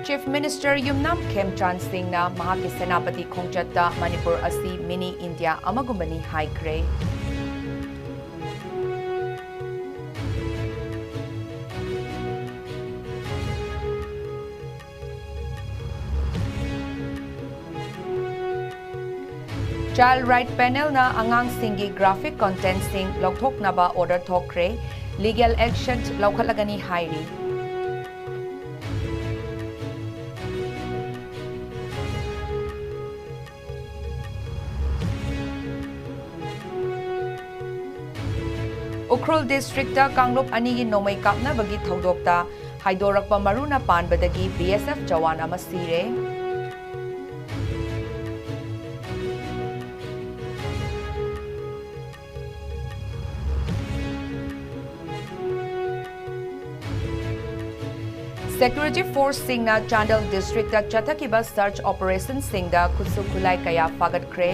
Chief Minister Yumnam Khemchan Singh na mahaki Senapati Khongchatta Manipur asi mini India amagumani haikre. Child Right Panel na angang singi graphic content sing lokthok na ba order thokre legal action lokhalagani hairi. Ukhrul District ta Kanglop anigi nomay kapna bagi thodokta haidorakpa maruna panbadagi BSF jawan ama sire. Security Force Singna Chandel District ta Chatakiba search operation Singda Kutsu Kulai Kaya Fagat Kre.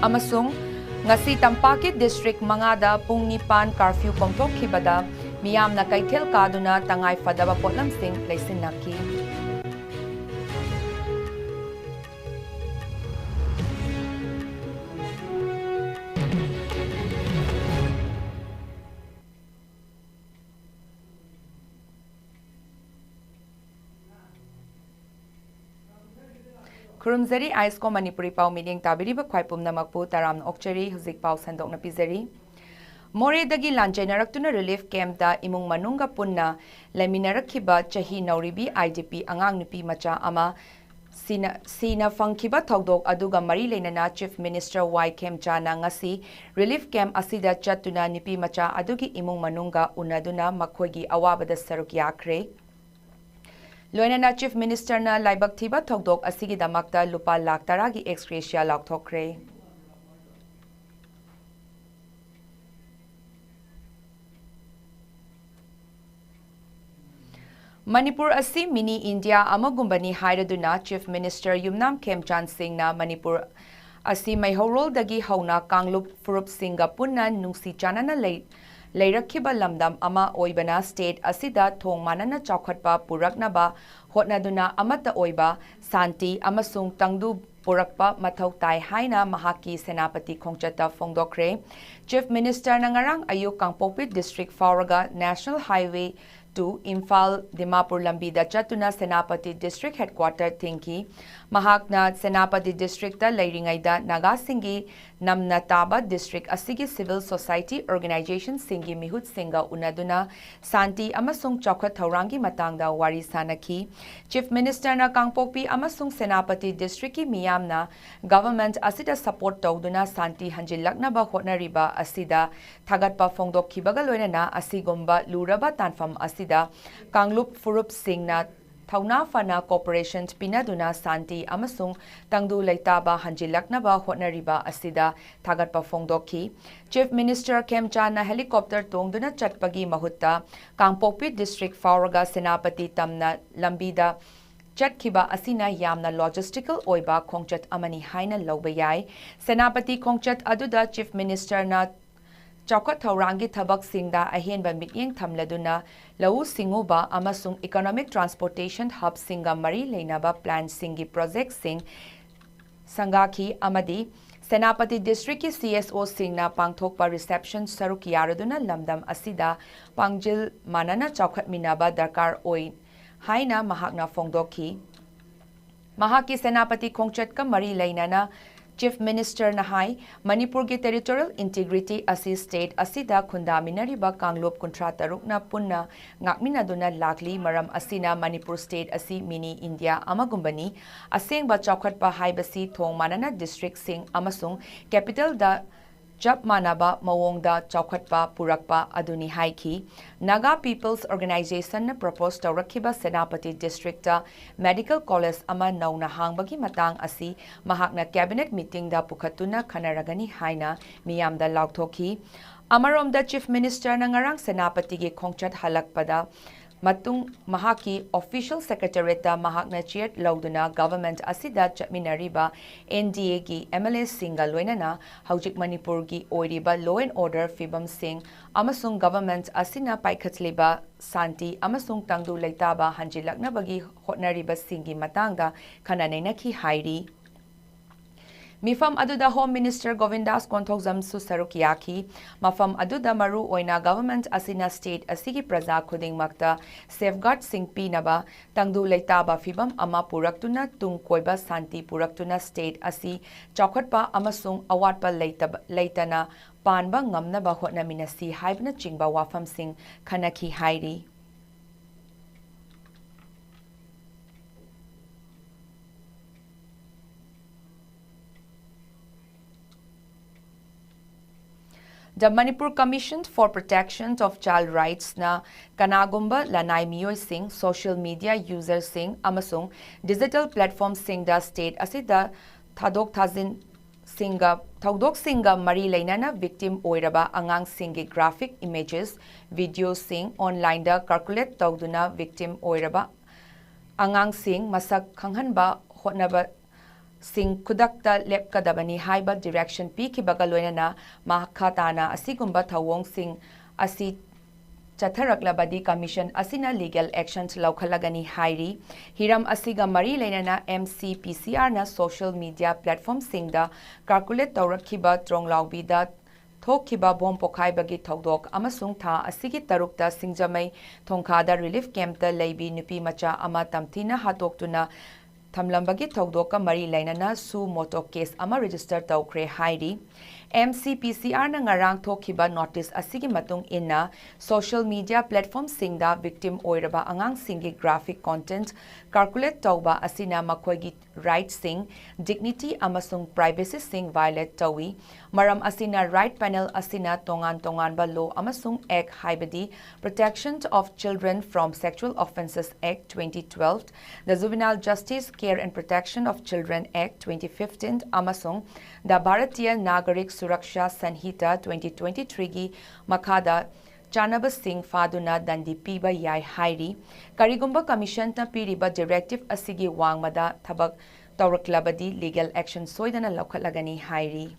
Amasung ngasi Tampakit District mangada pung nipan curfew komtok khibada miyam na kaithel kaduna tangay fadaba potlam sing laisin naki. Kurumzari ISCOM Manipuri pau meeting tabiri ba khwaipum namakpu taram okchari huzik pau sandok na pizari. More dagi lanjainarakuna relief camp da imung manunga punna laminarakhiba chahi nauribi IDP angang nupi macha ama sina fangkiba thodok aduga mari leinana Chief Minister Y Khemchana ngasi relief camp asida chatuna nipi macha adugi imung manunga unaduna makhoigi awabada saruk yakre. Loinana Chief Minister na laibak thiba thodok asigi damakta lupa lakh taragi ex gratia laukthokre. Manipur asi mini India amagumbani hairaduna Chief Minister Yumnam Khemchan Singh na Manipur asi maihorol dagi hauna Kanglup Furup Singha punna nungsi chanana Leirakhiba lamdam ama oibana state asida thong manana chawkhatpa puraknaba hotnaduna amata oiba santi amasung tangdu purakpa mathau tai haina mahaki senapati khongchata phongdokre. Chief Minister nangarang ayuk Kangpokpit District Fauraga National Highway to Imphal Dimapur lambida chatuna Senapati District Headquarter Thinki mahakna Senapati District ta leiringaida Nagasingi namna taba District asigi Civil Society Organization singi mihut singa unaduna santi amasung chawkhat thaurangi matangda wari sanaki. Chief Minister na Kangpokpi amasung Senapati District ki miyamna government asida support tawduna santi hanjilakna ba hotnariba asida thagatpa phongdokhibaga loinana asigomba luraba tanfam asida Kanglup Furup Singna Thauna Fana Corporation Pinaduna Santi Amasung Tangdu Laitaba Hanjilaknaba Hotnariba Asida Thagatpa Phongdokhi. Chief Minister Khemchana helicopter tongduna chatpagi mahutta Kangpokpit District Fauraga Senapati Tamna Lambida Chatkiba asina yamna logistical oiba khongchat amani haina lawba yai. Senapati khongchat aduda Chief Minister na Chawkhat thaurangi thabak singda ahenba mityeng thamladuna lau singuba amasung economic transportation hub singa mari leinaba plan singi project sing sangakhi amadi Senapati District ki CSO singna pangthokpa reception saruk yaraduna lamdam asida pangjil manana chawkhat minaba darkar oi haina mahakna phongdokhi. Mahaki Senapati khongchat ka mari leinana Chief Minister Nahai, Manipur ki territorial integrity asi state asida khundaminariba Kanglup kuntra tarukna punna ngakminaduna lakli maram asina Manipur state asi mini India amagumbani asengba chawkhatpa haibasi thong manana district sing amasung capital da Jab manaba mawongda chawkhatpa purakpa aduni haiki Naga People's Organization na propose tawrakhiba Senapati District ta Medical College ama nauna hangbagi matang asi mahakna cabinet meeting da pukhatuna khanaragani haina miyamda lauthokhi. Amaromda Chief Minister na ngarang Senapati gi khongchat halakpada matung mahaki official secretariat da mahakna chair lauduna government asida chatminariba NDA gi MLA singa loinana haujik Manipur gi oiriba law and order fibam sing amasung government asina paikhatliba santi amasung tangdu leitaba hanjilaknabagi hotnariba singi matangda khananainaki hairi Mifam aduda Home Minister Govindas Konthokjam su sarukiyaki mafam aduda maru oina government asina state asigi praja khudingmakta safeguard sing pinaba tangdu leitaba fibam ama puraktuna tung koiba santi puraktuna state asi chawkhatpa amasung awatpa leitana panba ngamnaba hotnaminasi haibna chingba wafam sing khanaki hairi The Manipur Commission for Protection of Child Rights na kanagumba lanai miyoi sing social media users sing amasung digital platform sing da state asida thadok singa mari lainana victim oiraba angang singi graphic images videos sing online da calculate tawduna victim oiraba angang sing masak khanghanba hotnaba Sing kudakta lepkadabani haiba direction pi ki bagaloina mahakatana asigumba thawong sing asi chatharaklabadi commission asina legal actions laukhalagani hairi hiram asiga mari leinana MCPCR na social media platform singda calculate tawrakhiba tronglaubi da thokhiba bom pokhai bagi thodok amasung tha asigi tarukta singjamai thongkhada relief camp ta leibi nupi macha ama tamthina hatoktuna Thamlambagi Togdoka Mari Lainana Su Moto Case Ama Register Tawkre Hairi MCPCR na ngarang thokhiba notice asigi matung inna social media platform singda victim oiraba angang singi graphic content calculate tawba asina makhoigi right sing dignity amasung privacy sing violate tawi maram asina right panel asina tongan ba law amasung act haibadi Protection of Children from Sexual Offences Act 2012 the Juvenile Justice Care and Protection of Children Act 2015 amasung the Bharatiya Nagarik Suraksha Sanhita 2023 gi Makada Chanaba Singh Faduna Dandi Piba Yai Hairi Karigumba Commission na Piriba Directive Asigi Wangmada Tabak Tawraklabadi Legal Action Soidana Lokhalagani Hairi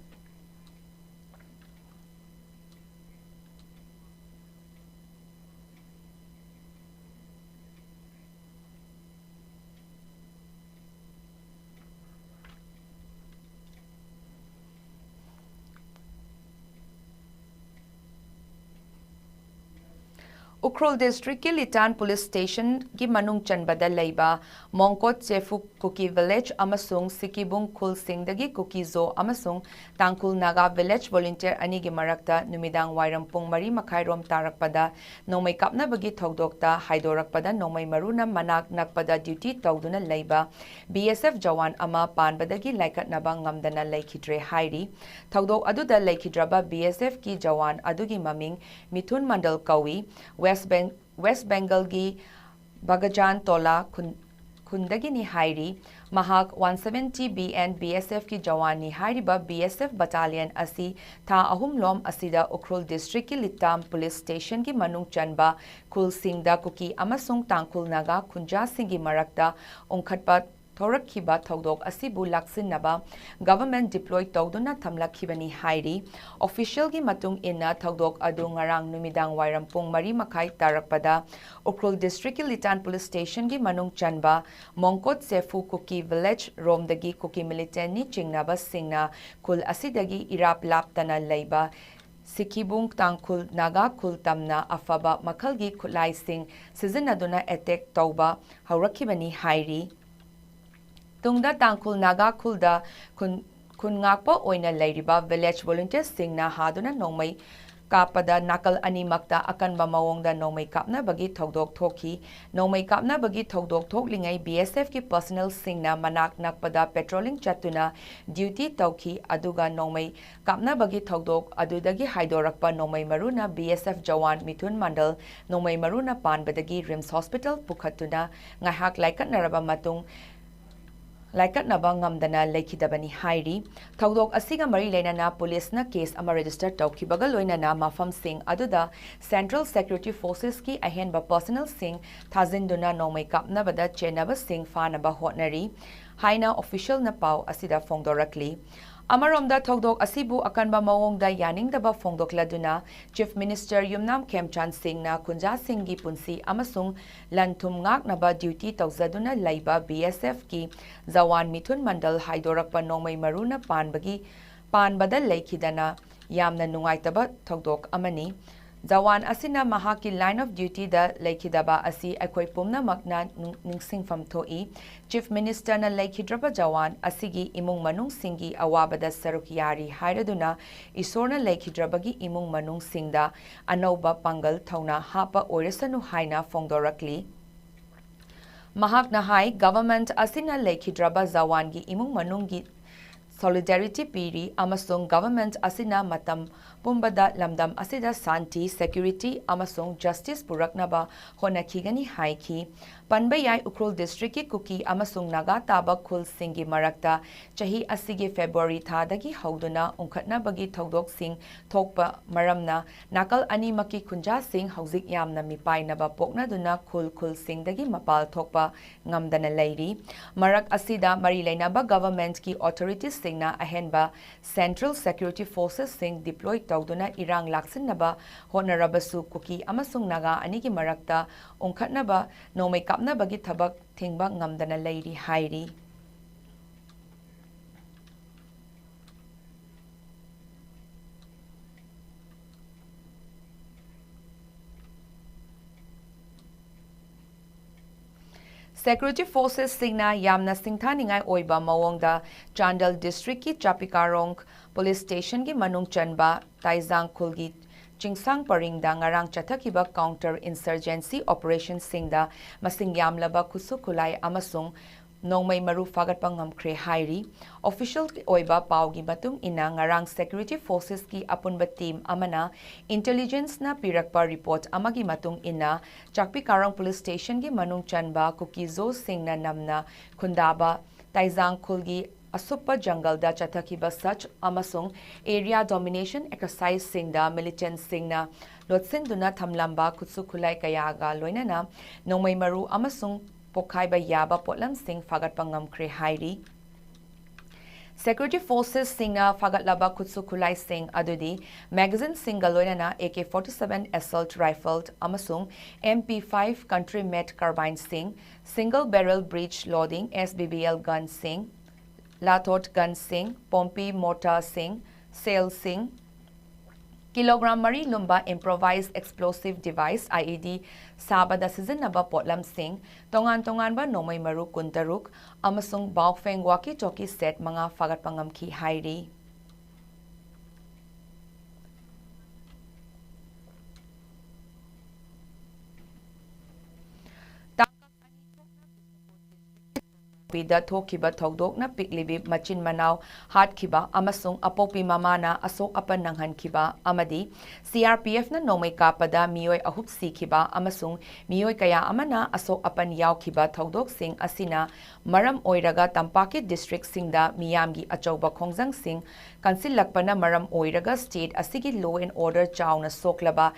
Ukhrul District ki Litan Police Station ki manung chanbada leiba Mongkot Chefu Kuki Village amasung Sikibung Khul Singh dagi Kuki Zo amasung Tangkul Naga Village volunteer ani gi marakta numidang wairam pung mari makhairom tarakpada nomai kapna bagi thogdokta haidorakpada nomai maruna manak nakpada duty tawduna leiba BSF jawan ama panbadagi laikatnaba ngamdana leikhidre hairi thogdok aduda leikhidraba BSF ki jawan adugi maming Mithun Mandal Kawi West Bengal gi Bagajan Tola Kundagi ni Hairi Mahak 170 BN BSF ki Jawani Hairiba BSF Battalion asi tha ahum lom asida Ukhrul District ki Litam Police Station ki manung chanba Khul Singh da Kuki amasung Tangkul Naga Kunja Singh gi marakta ongkhatpa Thorakhiba Thodok asibu laksinaba government deploy tawduna thamlakhibani hairi official gi matung inna Thodok adu ngarang numidang wairam pung mari makhai tarakpada Ukhrul District Litan Police Station gi manung chanba Mongkot Sefu Kuki Village romdagi Kuki militant ni chingnaba singna kul asidagi irap laptana leiba Sikibung Tangkul Naga Kul Tamna afaba makhalgi khulai sing sizinaduna attack tawba haurakibani hairi Tungda Tangkul Naga Kulda kun ngakpa oina leiriba village volunteers singna haduna nongmai kapada nakal animakta akanba mawongda nongmai kapna bagi thodok thoki nongmai kapna bagi thodok thoklingai BSF ki personnel singna manak nakpada patrolling chatuna duty tawki aduga nongmai kapna bagi thodok adudagi haidorakpa nongmai maruna BSF jawan Mithun Mandal nongmai maruna panbadagi Rims Hospital pukhatuna ngahak laikat naraba matung laikatnaba ngamdana lekhidabani hairi thodok asiga mari leinana police na case ama register tawkibaga loinana mafam sing aduda Central Security Forces ki ahenba personnel sing thazinduna nomai kapnabada chenaba sing fanaba hotnari haina official na pau asida fongdorakli Amaromda thodok asibu akanba mawongda yaningdaba fongdokladuna Chief Minister Yumnam Khemchan Singh na Kunja Singh gi punsi amasung lanthum ngaknaba duty tawzaduna laiba BSF ki Zawan Mithun Mandal haidorakpa nongmai maruna panbada leikhidana yamna nungaitaba thodok amani Zawan asina mahaki line of duty da leikhidaba asi akhoi pumna makna ningsingfam thoi Chief Minister na leikhidraba Zawan asigi imung manung singi awabada sarukyari hairaduna isorna leikhidrabagi imung manung singda anauba pangal thauna hapa oiresanu haina fongdorakli Mahakna hai government asina leikhidraba Zawan gi imung manungi solidarity piri amasung government asina matam pumbada lamdam asida santi security amasung justice puraknaba honakhigani haiki panbayai ukrul district ki kuki amasung naga taba khul singi marakta chahi asigi February thadagi hauduna unkhatna bagi thodok sing thokpa maramna nakal ani maki khunja sing hauzik yamna mipainaba poknaduna khul sing dagi mapal thokpa ngamdana leiri marak asida mari leinaba government ki authorities singna ahenba Central Security Forces sing deploy tawduna irang laksinaba honarabasu kuki amasung naga anigi marakta unkhatnaba nomai kapnabagi thabak thingba ngamdana leiri hairi Security Forces singna yamna singthaningai oiba mawongda Chandal District ki Chapikarong Police Station ki manung chanba Taizang Khulgi Chingsang Paringda ngarang chathakiba counter insurgency operation singda masing yamlaba kusukulai amasung nongmai maru fagatpa ngamkhre hairi official oiba paugi matung ina ngarang Security Forces ki apunba team amana intelligence na pirakpa report amagi matung ina Chakpi Karang Police Station ki manung chanba Kukizo Singh na namna khundaba Taizang Khulgi Asuppa Jungle-da chathakiba search amasung area domination exercise singda militant singna lotsinduna thamlamba kutsukulai kayaga loinana nongmai maru amasung pokhaiba yaba potlam sing fagatpa ngamkhre hairi Security Forces singna fagatlaba kutsukulai sing adudi magazine single loinana AK-47 assault rifle amasung MP5 country made carbine sing single barrel breech loading SBBL gun sing Lathot gun sing, Pompi mortar sing, sail sing, kilogram mari lumba improvised explosive device IED sabada season naba potlam sing, tongan ba nomay maru kuntaruk, amasung baukfeng walkie-talkie set mga fagat pangamki hairi. Pida thokiba thodok na piklibi machin manau hatkiba amasung apopi mamana asok apan nanghankiba amadi CRPF na nomay kapada miyoy ahup sikiba amasung miyoy kaya amana asok apan yawkiba thodok sing asina maram oiraga Tampaki district singda miyamgi achauba khongjang sing kansilakpa na maram oiraga state asigi law and order chawna soklaba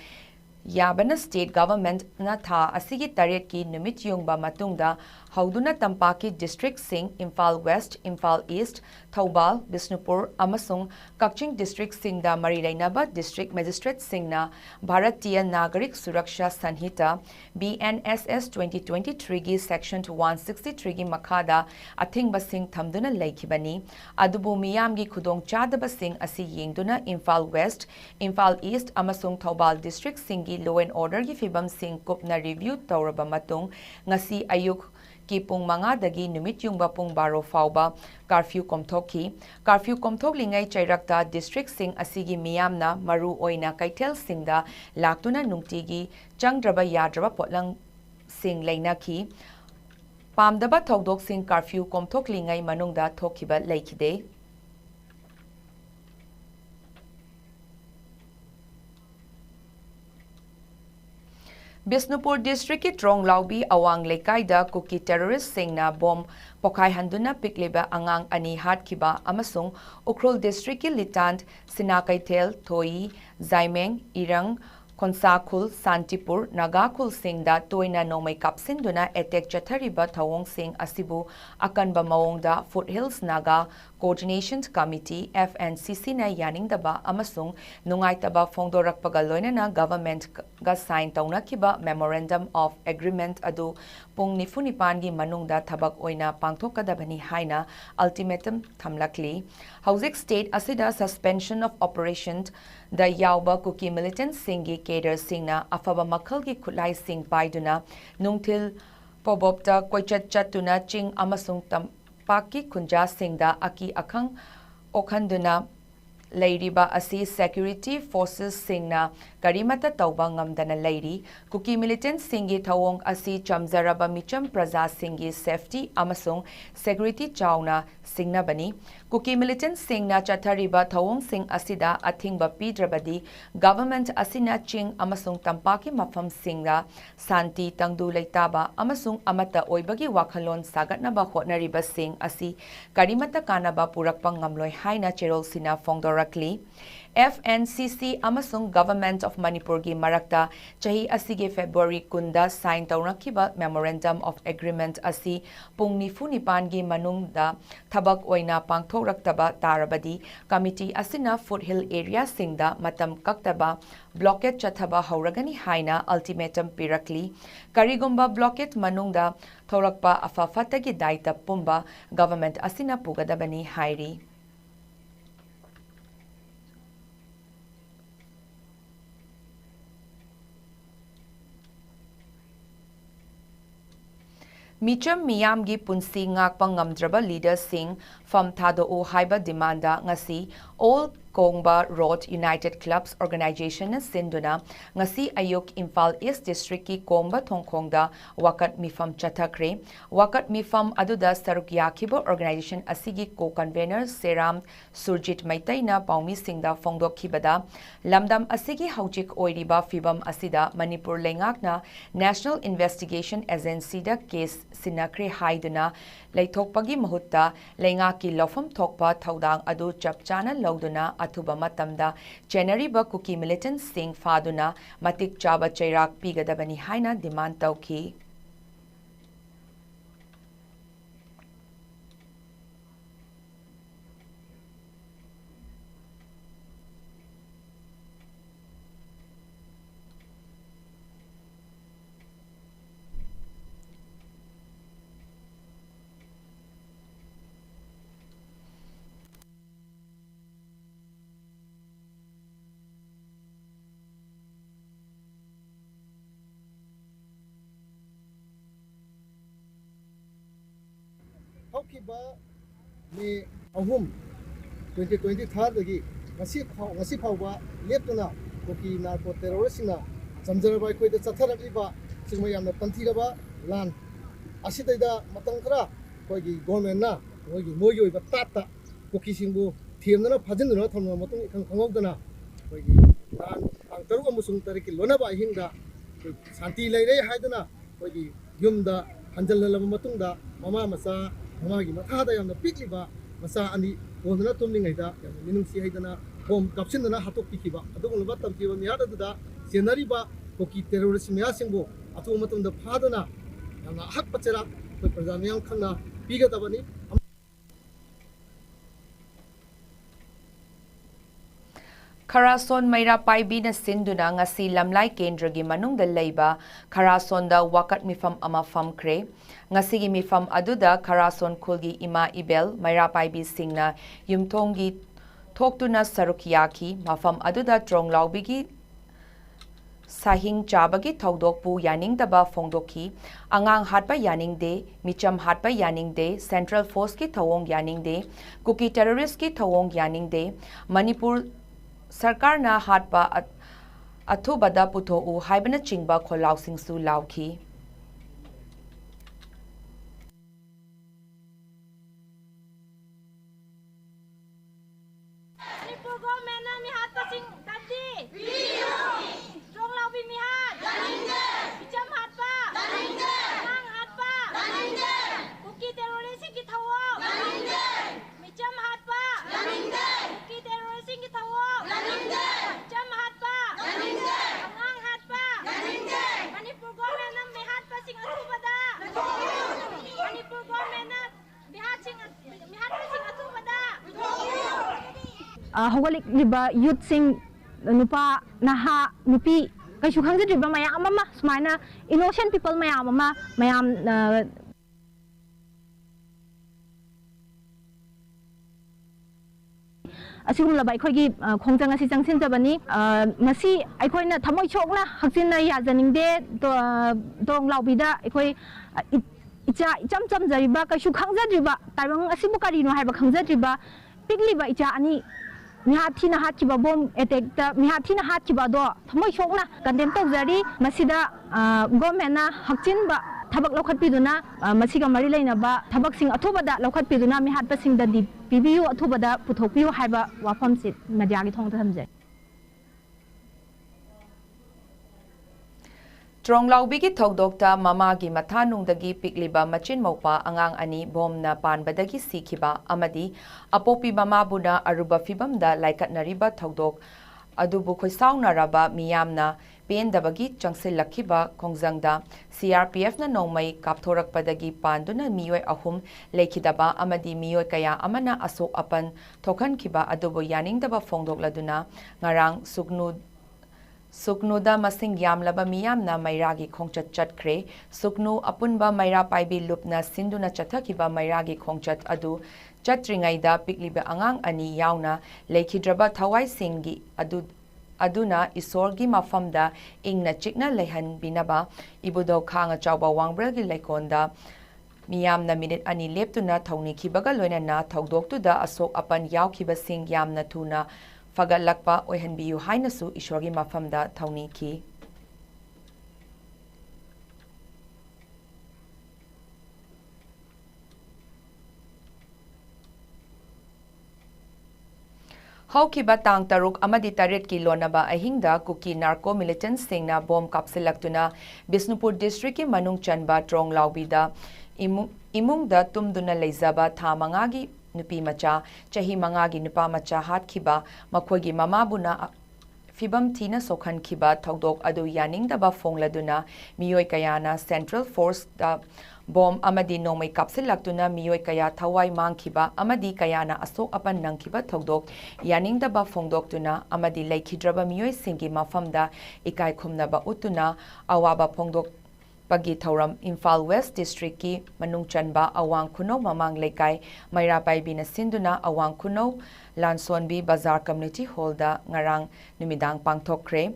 Yabana state government na tha asigi taret ki numit yungba matungda hauduna Tampaki district sing Imphal West, Imphal East, Thoubal, Bisnupur amasung Kakching district singda Marilainaba district magistrate singna Bharatiya Nagarik Suraksha Sanhita BNSS 2023 gi section 163 gi makhada athingba sing thamduna laikibani adubu miyam gi khudong chadaba sing asi yengduna Imphal West, Imphal East amasung Thoubal district sing law and order gi fibam sing kupna review tawraba matung ngasi ayuk ki pung manga dagi numit yungba pung baro fauba curfew komthoki lingai chairakta district sing asigi miyamna maru oina kaitel singda laktuna nungtigi changdraba yadraba potlang sing leinaki pamdaba thodok sing curfew komthok lingai manungda thokiba leikide Bisnupur District ki Tronglaubi Awang Lekaida Kuki terrorist singna bom pokai handuna pikliba angang ani hatkiba amasung Ukhrul District ki Litant Sinakaitel Thoi Zaimeng Irang Konsakhul Santipur Nagakhul Singda Toina Nomai Kapsinduna Attack Chathariba Thawong Singh Asibu Akanba Mawongda Foothills Naga Coordination Committee FNCC na yaningdaba amasung nungaitaba phongdorakpaga loinana government ga sign tawnakiba Memorandum of Agreement adu pung nifunipan gi manungda thabak oina pangthokadabani haina ultimatum thamlakli Hauzik State asida suspension of operations da yauba kuki militant singi Kader Singna afaba makalgi kulai sing paiduna nungtil pobopta koichat chatuna ching amasung tampaki kunja singda aki akhang okhanduna Leiriba asi security forces singna karimata tauba ngamdana leiri kuki militant singi thawong asi chamzaraba micham praja singi safety amasung security chauna singna bani kuki militant singna chathariba thawong sing asida athingba pidrabadi government asina ching amasung tampaki mafam singna santi tangdu leitaba amasung amata oibagi wakhalon sagatnaba hotnariba sing asi karimata kanaba purakpa ngamloi haina cherol sina phongdor FNCC amasung Government of Manipur gi marakta chahi asige February kunda sign tawrakiba Memorandum of Agreement asi pung nifunipan gi manungda thabak oina pangthokraktaba tarabadi committee asina foothill area singda matam kaktaba blockade chathaba hauragani haina ultimatum pirakli karigumba blockade manungda thorakpa afafatagi daita pumba government asina pugadabani hairi Micham Miyamgi Punsi Ngakpa Ngamdraba leaders sing from Thado Haiba Demanda Ngasi All Kongba Road United Clubs Organization na Sinduna Ngasi Ayuk Imphal East District ki Kongba Thongkhongda Wakat Mifam Chathakre Wakat Mifam Aduda Sarukyakiba Organization Asigi Co-Convener Seram Surjit Maitaina Paumi Singda Phongdokhibada Lamdam Asigi Haujik Oiriba Fibam Asida Manipur Lengakna National Investigation Agency da case Sinakre Haiduna Leithokpagi Mahutta Lengaki Lofam Thokpa Thaudang Adu Chapchana Lauduna Athuba Matamda January Kuki militant Singh Faduna Matik Chaba Chairak Pigadabani Haina demand Tauki. Haukiba ni ahum 2023 dagi ngasi phawba leptuna koki narco terroristina chamjaraba khoida chatharabiba singma yamna panthiraba lan asidaida matang khara koigi government na moigi oiba tata koki singbu thiemna phajinduna thamna matung ikhang khangogdana koigi lan angtaru amusung tariki lonaba hingda santi leire haidana koigi yumda hanjallalaba matungda mama masa Mamagi mathada yamna pikliba masa ani wondana tumningaida yamna minungsi haidana bom kapsindana hatok pikiba adugulba tamkiba miyada duda senariba koki terrorist miyasingbo atu matumda phadana yamna hak pachera koi prajamiyam khangna pigadabani Karason Maira Paibina Sinduna ngasi lamlai kendragi manungda leiba Karasonda wakat mifam ama famkre ngasi gi mifam aduda Karason khulgi ima ibel Maira Paibi singna yumthongi thoktuna sarukyaki mafam aduda tronglawbigi Sahing Chabagi Thaudokpu Yaningdaba Phongdokhi Angang Hatpa Yaningde Micham Hatpa Yaningde Central Force ki Thawong Yaningde Kuki Terrorist ki Thawong Yaningde Manipur Sarkar na hatpa athubada putho haibana chingba kholau singsu lauki Manipur government na mi hat pasing tadi. Strong lau bi mi hat. Micham hatpa. Mang hatpa. Kuki terrorist ki thawo. Micham hatpa. Kuki terrorist ki thawo. Micham hatpa. Mang hatpa. Manipur government nam me hatpa sing athubada. Manipur government na bihat sing athubada. Hogalik liba youth sing nupa naha nupi kaishu khangzadriba mayam ama sumaina innocent people mayam ama mayam asigumlaba akhoi khongjang asi changsin jabani masi akhoi na thamoi chokna hakchin na ya janingde dong laubida akhoi icha icham cham jariba kaishu khangzadriba taibang asibu karino haiba khangzadriba pigliba icha ani mihathina hatkiba bom attack ta mihathina hatkiba do thamoi chokna condemn tawjari masida government na hakchinba thabak lokhatpiduna masiga mari leinaba thabak sing athubada lokhatpiduna mihatpa sing da di pibiu athubada puthokpiu haiba wafam sit media gi thongta thamje Tronglaubi Togdokta Mamagi Mathanungdagi Pikliba Machin Mopa Angang Ani Bomna Panbadagi Sikiba Amadi Apopi Mamabuna Aruba Fibamda Laikat Nariba Togdok Adubu Khoisauna Raba Miyamna Pendabagi Changsil Lakiba Kongjangda CRPF na Nongmai Kapthorak Padagi Panduna Miyoi Ahum Lekidaba Amadi Miyoi Kaya Amana Asok Apan Tokan Kiba Adubu Yaning Daba Fongdok Laduna Ngarang Suknuda masing yamlaba miyamna mairagi khongchat chatkre suknu apunba maira paibi lupna sinduna chathakiba mairagi khongchat adu chatringaida pikliba angang ani yauna lekhidraba thawai singgi aduna isorgi mafamda ingna chikna lehan binaba ibudo khanga chawba wangbelgi lekonda miyamna minute ani leptuna thongni khibaga loinana thogdoktuda asok apan yaukhiba sing yamna thuna Fagalakpa Ohenbiu Hainasu Ishwagi Mafamda Tauniki. Haukiba Tang Taruk Amadi Tarit Kilonaba Ahingda Kuki Narco Militant Singna Bomb Kapsilaktuna Bisnupur District Manung Chanba Trong Laubida Imungda Tumduna Leizaba Tamangagi Nupi Macha, Chahi Mangagi Nupa Macha Hat Kiba, Makwagi Mamabuna Fibam Tina Sokhan Kiba, Togdok Adu Yaning Daba Fong Laduna, Miyoi Kayana Central Force da Bom Amadi Nomay Kapsil Laktuna, Miyoi Kaya Tawai Mang Kiba, Amadi Kayana Asok Apan Nang Kiba Togdok, Yaning Daba Fong Doktuna, Amadi Laikidraba Miyoi Singi Mafamda, Ikai Kumnaba Utuna, Awaba Pongdok Pagi Tauram Imphal West District ki Manung Chanba Awang Kuno Mamang Lekai Maira Paibi na Sinduna Awang Kuno Lansonbi Bazar Community Hall da ngarang numidang pangthokre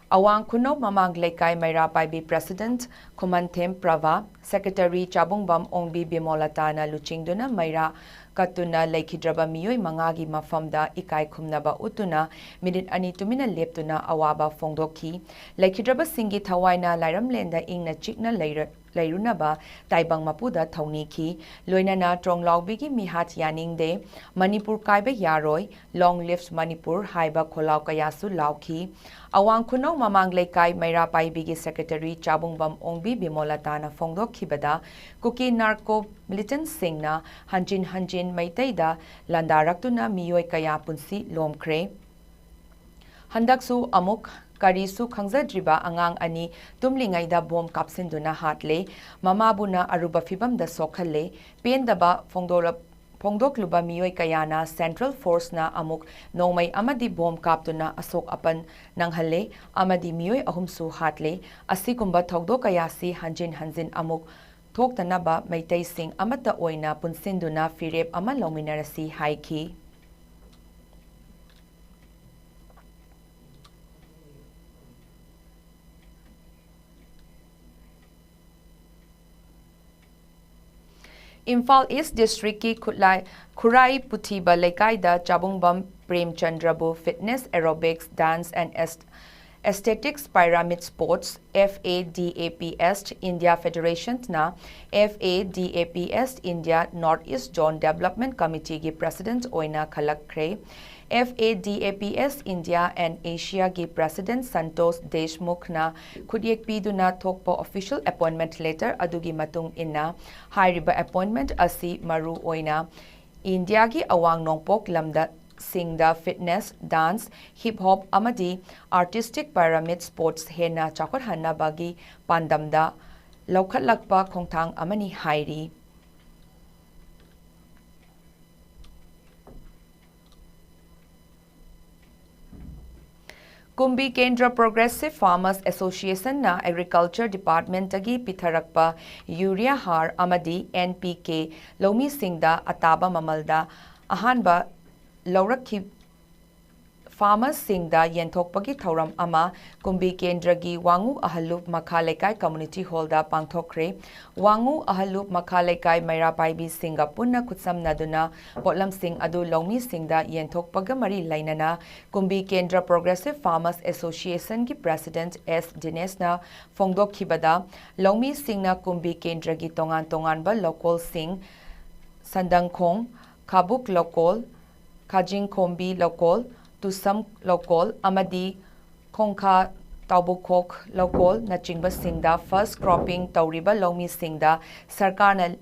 Awang Kuno Mamang Lekai Maira Paibi President Kumantem Prava Secretary Chabungbam Ongbi Bimolatana Luchingduna Maira Katuna Laikidraba Miyoi Mangagi Mafamda Ikai Kumnaba Utuna Minute Ani Tumina Leptuna Awaba Fongdoki Laikidraba Singi Tawaina Lairam Lenda Ingna Chikna Lairunaba Taibang Mapuda Tauniki Loinana Trong Laubigi Mihat Yaning De Manipur Kaiba Yaroi Long Lives Manipur Haiba Kolau Kayasu Lauki Awang Kuno Mamang Lekai Maira Paibigi Secretary Chabungbam Ongbi Bimolatana Fongdoki Bada Kuki Narco Militant Singna Hanjin Maitaida Landaraktuna Miyoi Kaya Punsi Lomkre Handaksu Amuk Karisu Khangzadriba Angang Ani Tumlingaida Bom Kapsinduna Hatle Mamabuna Aruba Fibamda Sokhalle Pendaba Pongdokluba Miyoi Kayana Central Force na Amuk Nomay Amadi Bom Kaptuna Asok Apan Nanghalle Amadi Miyoi Ahumsu Hatle Asikumba Togdo Kayasi Hanjin Amuk Thoktanaba Maitai Sing Amata Oina Punsinduna Firep Ama Lominarasi Haiki. Imphal East District ki Kurai Puthiba Lekaida Chabungbam Prem Chandrabu Fitness Aerobics Dance and Aesthetics Pyramid Sports FADAPS India Federation na FADAPS India North East Zone Development Committee gi President oina khalakre. FADAPS India and Asia gi President Santosh Deshmukh na khudiyek piduna thokpa official appointment letter adugi matung inna hairiba appointment asi maru oina India gi awang nongpok lamda singda fitness, dance, hip hop amadi artistic pyramid sports hena chakot hanna bagi pandamda lokhat lakpa khongthang amani hairi. Kumbi Kendra Progressive Farmers Association na Agriculture Department tagi pitharakpa urea har amadi NPK lomi singda ataba mamalda ahanba Laurakhi Farmers Singda Yenthokpagi Thauram Ama Kumbi Kendragi Wangu Ahalup Makhalekai Community Holda Pangthokre Wangu Ahalup Makhalekai Maira Paibi Singapuna Kutsam Naduna Potlam Sing Adu Lomi Singda Yenthokpaga Mari Lainana Kumbi Kendra Progressive Farmers Association ki President S. Dinesna Fongdok Kibada Lomi Singna Kumbi Kendragi Tongan Tonganba Local Sing Sandangkhong Kabuk Local Kajing Kombi Local, Tusam Local, Amadi Kongka Taubukok Local, Nachingba Singda, First Cropping Tauriba Lomi Singda, Sarkarna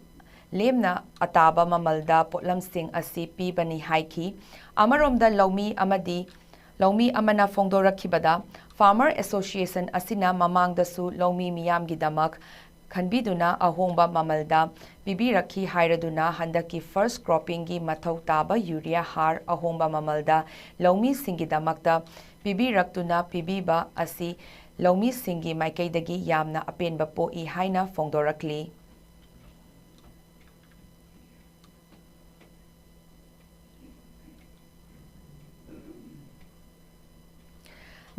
Lemna Ataba Mamalda Potlam Sing Asi Pi Bani Haiki, Amaromda Lomi Amadi, Lomi Amana Fongdora Kibada, Farmer Association Asina Mamang Dasu Lomi Miyam Gidamak, Kanbiduna ahongba mamalda bibirakhi hairaduna handaki first cropping gi mathau taba urea har ahongba mamalda lomi singidamakta bibiraktuna pibiba asi lomi singi maikaidagi yamna apenba po I haina fongdorakli.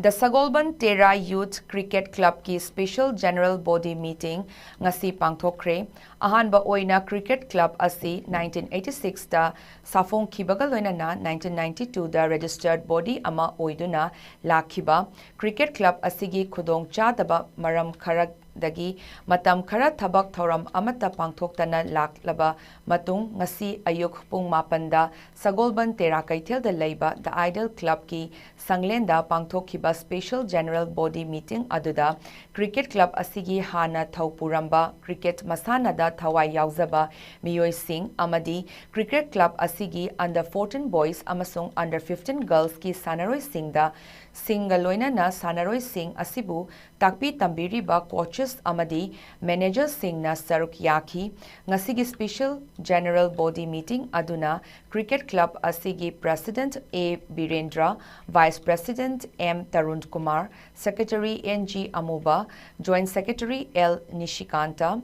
The Sagolban Tera Youth Cricket Club ki Special General Body Meeting ngasi pangthokre ahanba oina Cricket Club asi 1986 da safong khibaga loinana 1992 da registered body ama oiduna lakhiba Cricket Club asigi khudong chadaba maram kharak dagi matam khara thabak thoram amata pangthoktana laklaba matung ngasi ayuk pung mapanda Sagolban Tera Kaithel da leiba the Idol Club ki sanglenda pangthokhiba Special General Body Meeting aduda Cricket Club asigi hana thaupuramba Cricket masana da thawai yauzaba miyoi sing amadi Cricket Club asigi under 14 boys amasung under 15 girls ki sanaroi singda Singaloina na sanaroi sing asibu takpi tambiri ba coaches amadi manager sing na saruk yaki ngasigi Special General Body Meeting aduna Cricket Club asigi President A. Birendra, Vice President M. Tarun Kumar, Secretary N.G. Amuba, Joint Secretary L. Nishikanta,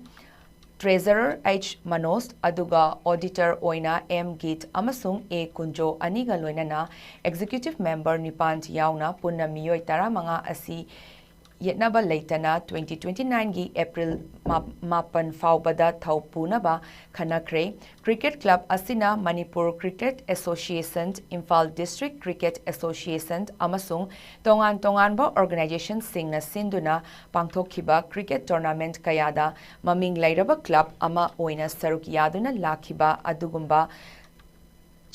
Treasurer H. Manost, aduga Auditor Oina M. Git amasung A. Kunjo aniga loinana Executive Member Nipant Yauna punna miyoi tara mga asi Yetnaba Leitana 2029 gi April mapan faubada thaupunaba khanakre Cricket Club asina Manipur Cricket Association, Imphal District Cricket Association amasung tongan ba organization singna sinduna pangthokhiba cricket tournament kayada maming lairaba club ama oina saruk yaduna lakhiba adugumba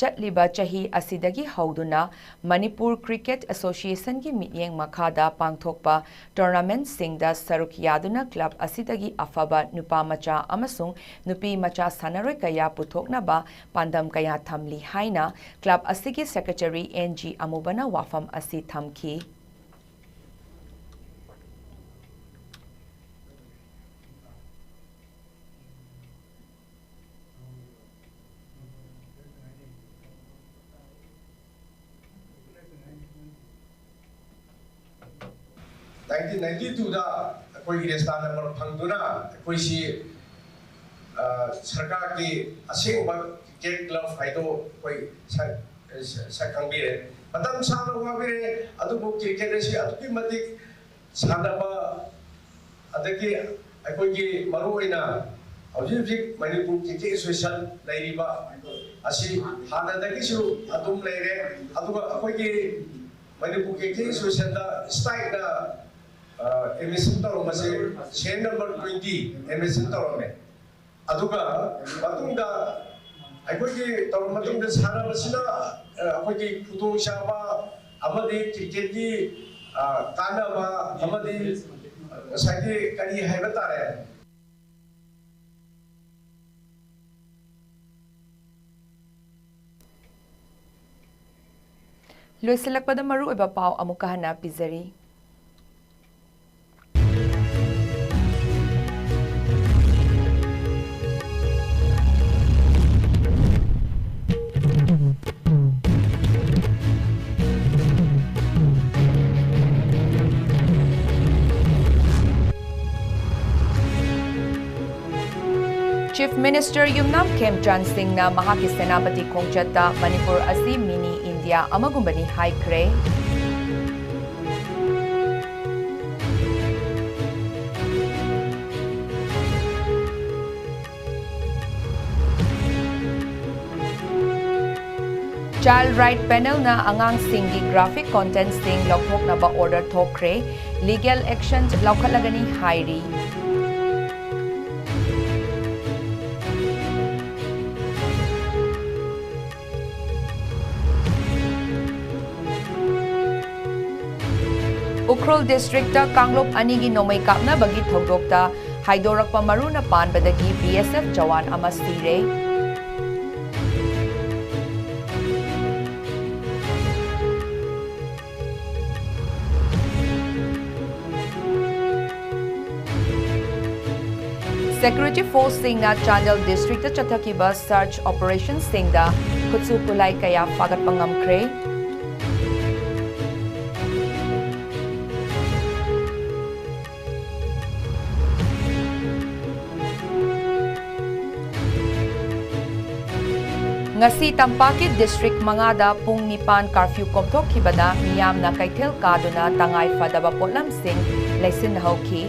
Chatliba chahi asidagi hauduna Manipur Cricket Association ki mityeng makhada pangthokpa tournament singda saruk yaduna club asidagi afaba nupa macha amasung nupi macha sanaroi kaya puthokna ba pandam kaya thamli haina club asigi secretary NG Amubana wafam asi thamki. In 1992 da koi resta number phangduna koi si sarkar ki asengba cricket club haido koi sakangbi matam sana wabire adu bo cricket si adu ki matik sanaba adaki koi ki maru ina Hauji Manipur Cricket Association lairiba asi hana dagi su adum leire aduga koi ki Manipur ke institution da strike da emission taro mase chain number 20 emission taro me aduga matung da akhoi ki taro matung da sana basina akhoi ki khudong shaba amadi cricket ki kana ba amadi sagi kari haiba tare Loisilakpada maru iba pau amukahana pizari. Chief Minister Yumnam Khemchan Singh na mahaki senapati khongchatta Manipur asi mini India amagumbani haikre. Child Right Panel na angang singgi graphic content sing lokhok na ba order thokre legal actions laukhalagani hairi. Ukhrul District ta Kanglop anigi nomay kapna bagi thogdok ta haidorakpa maru na panbadagi BSF jawan ama sire. Security Force sing na Chandel District ta chathakiba search operation sing da kutsu kulay kaya fagat pangamkre. Ngasi Tampakit District Mangada pung nipan curfew komthok kibada miyam na kaithel kaduna tangay fadaba potlam sing laisin hauki.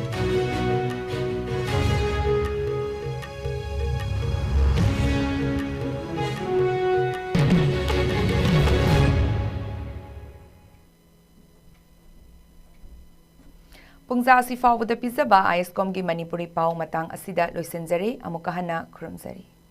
Pungza si fawda pizza ba ISCOM gi Manipuri pau matang asida loisinjari amukahana khurumjari.